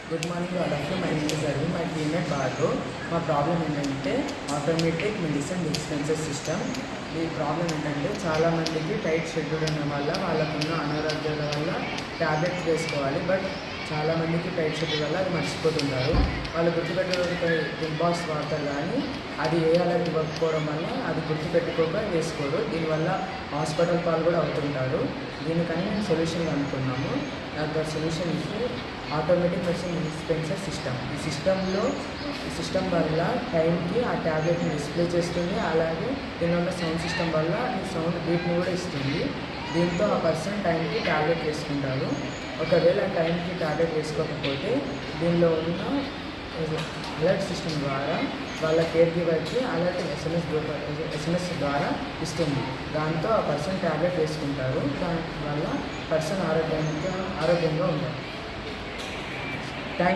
Good morning all of you. My name is Aravind. My teammate Balu. మా problem ఏంటంటే automatic medicine dispenser system. ఈ problem ఏంటంటే చాలామందికి tight schedule ఉండడం వల్ల వాళ్ళకున్న అనారోగ్యాల వల్ల ట్యాబ్లెట్స్ వేసుకోవాలి. బట్ చాలామందికి టైట్ షెడ్యూల్ వల్ల అది మర్చిపోతుంటారు. వాళ్ళు గుర్తుపెట్టుకోవడానికి టింబాస్ వాడతారు, కానీ అది వేయాలని ఇవ్వకపోవడం వల్ల అది గుర్తుపెట్టుకోక వేసుకోరు. దీనివల్ల హాస్పిటల్ పాలు కూడా అవుతుంటారు. దీనికని మేము సొల్యూషన్ అనుకున్నాము. The solution is automatic medicine dispenser system. ఈ సిస్టమ్ వల్ల టైంకి ఆ ట్యాబ్లెట్ని డిస్ప్లే చేస్తుంది. అలాగే దీనిలో ఉన్న సౌండ్ సిస్టమ్ వల్ల ఈ సౌండ్ బీట్ని కూడా ఇస్తుంది. దీంతో ఆ పర్సన్ టైంకి ట్యాబ్లెట్ వేసుకుంటారు. ఒకవేళ టైంకి ట్యాబ్లెట్ వేసుకోకపోతే దీనిలో ఉన్న అలర్ట్ సిస్టమ్ ద్వారా వాళ్ళ కేర్ గివర్కి అలర్ట్ ఎస్ఎంఎస్ ద్వారా ఇస్తుంది. దాంతో ఆ పర్సన్ ట్యాబ్లెట్ వేసుకుంటారు. దానివల్ల పర్సన్ ఆరోగ్యంగా ఉంటారు. Thank you.